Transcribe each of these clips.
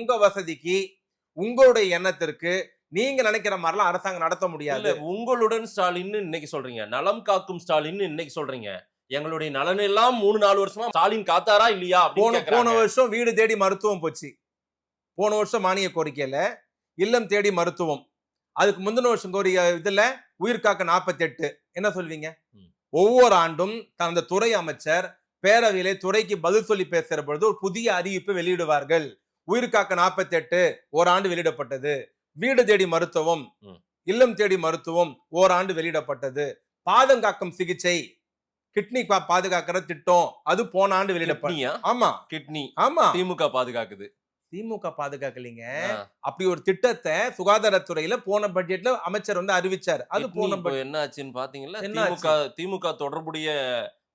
உங்க வசதிக்கு உங்களுடைய எண்ணத்திற்கு நீங்க நினைக்கிற மாதிரிலாம் அரசாங்கம் நடத்த முடியாது. உங்களுடன் ஸ்டாலின் இன்னைக்கு சொல்றீங்க, நலம் காக்கும் ஸ்டாலின் இன்னைக்கு சொல்றீங்க. எங்களுடைய நலன் எல்லாம் 3-4 வருஷமா ஸ்டாலின் காத்தாரா இல்லையா? போன வருஷம் வீடு தேடி மருத்துவம் போச்சு. போன வருஷம் மானிய கோரிக்கையில இல்லம் தேடி மருத்துவம். அதுக்கு முந்தின வருஷம் கோரிக்கை இதுல உயிர்காக்க 48. என்ன சொல்வீங்க? ஒவ்வொரு ஆண்டும் தனது துறை அமைச்சர் பேரவையிலே துறைக்கு பதில் சொல்லி பேசுற பொழுது ஒரு புதிய அறிவிப்பு வெளியிடுவார்கள். உயிர்காக்க 48 ஓராண்டு வெளியிடப்பட்டது. வீடு தேடி மருத்துவம், இல்லம் தேடி மருத்துவம் ஓராண்டு வெளியிடப்பட்டது. பாதங்காக்கும் சிகிச்சை, கிட்னி பாதுகாக்கிற திட்டம் அது போன ஆண்டு வெளியிடப்பட்டது. ஆமா, கிட்னி ஆமா திமுக பாதுகாக்குது. திமுக பாதுகாக்கலீங்க. அப்படி ஒரு திட்டத்தை சுகாதாரத்துறையில போன பட்ஜெட்ல அமைச்சர் வந்து அறிவிச்சார். அது போன என்ன ஆச்சுன்னு பாத்தீங்களா? திமுக தொடர்புடைய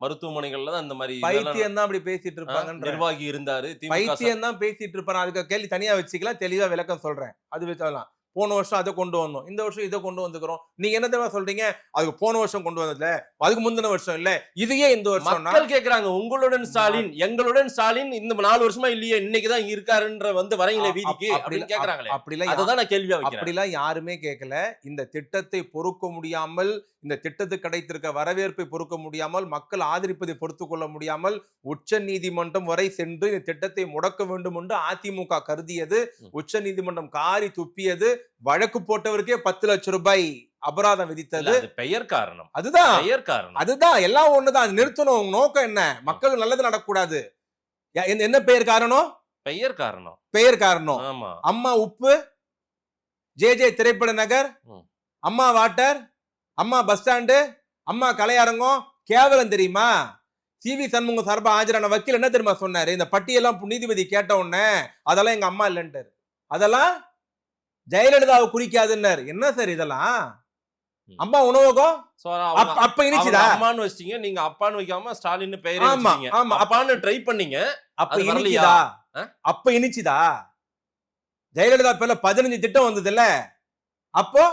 மருத்துவமனைகள்ல தான் அந்த மாதிரி பைத்தியம் தான் அப்படி பேசிட்டு இருப்பாங்க. நிர்வாகி இருந்தாரு, பைத்தியம் தான் பேசிட்டு இருப்பாரு. அதுக்கு கேள்வி தனியா வச்சுக்கலாம், தெளிவா விளக்கம் சொல்றேன். அது வச்சலாம். போன வருஷம் அதை கொண்டு வந்தோம், இந்த வருஷம் இதை கொண்டு வந்துக்கிறோம். நீங்க என்ன தெரியுமா சொல்றீங்க? அதுக்கு போன வருஷம் கொண்டு வந்ததுல, அதுக்கு முந்தின வருஷம் இல்ல, இதையே இந்த வருஷம் மக்கள் கேக்குறாங்க. உங்களுடன் ஸ்டாலின், எங்களுடன் ஸ்டாலின் இந்த 4 வருஷமா இல்லையே, இன்னைக்குதான் இருக்காருன்ற வந்து வரீங்களே வீதிக்கு அப்படின்னு கேக்குறாங்களே. அப்படிலாம் அதுதான் நான் கேள்வியா வைக்கிறேன். அப்படிலாம் யாருமே கேட்கல. இந்த திட்டத்தை பொறுக்க முடியாமல், இந்த திட்டத்துக்கு கிடைத்திருக்க வரவேற்பை பொறுக்க முடியாமல், மக்கள் ஆதரிப்பதை பொறுத்துக் கொள்ள முடியாமல் உச்ச நீதிமன்றம் வரை சென்று இந்த திட்டத்தை முடக்க வேண்டும் என்று அதிமுக கருதியது. உச்ச நீதிமன்றம் காரி துப்பியது. வழக்கு போட்டவருக்கே 10 லட்சம் ரூபாய் அபராதம் விதித்தது. பெயர் காரணம். அதுதான் பெயர் காரணம். அதுதான் எல்லாம் ஒண்ணுதான். நிறுத்தணும். நோக்கம் என்ன? மக்களுக்கு நல்லது நடக்கூடாது. என்ன பெயர் காரணம்? பெயர் காரணம். பெயர் காரணம். ஆமா. அம்மா உப்பு, ஜே திரைப்பட நகர், அம்மா வாட்டர், அம்மா பஸ் ஸ்டாண்டு, அம்மா கலையரங்கம். கேவலம் தெரியுமா? சிவி சண்முகம் சார்பா ஆஜரான வக்கீல் என்ன தெரியுமா சொன்னாரு? இந்த பட்டியெல்லாம் நீதிபதி கேட்ட உடனே அதெல்லாம் எங்க அம்மா இல்லைன்ட்டாரு. அதெல்லாம் ஜெயலலிதாவை குறிக்காதுன்னாரு. என்ன சார் இதெல்லாம்? அம்மா உணவகம் அப்ப இனிச்சுதா? அம்மான்னு வச்சிட்டீங்க நீங்க, அப்பான்னு வைக்காம ஸ்டாலின் பெயரே வச்சீங்க. அப்பான்னு ட்ரை பண்ணீங்க. அப்ப இனிச்சுதா? அப்ப இனிச்சுதா? ஜெயலலிதா பேர்ல 15 திட்டம் வந்தது இல்ல? அப்போ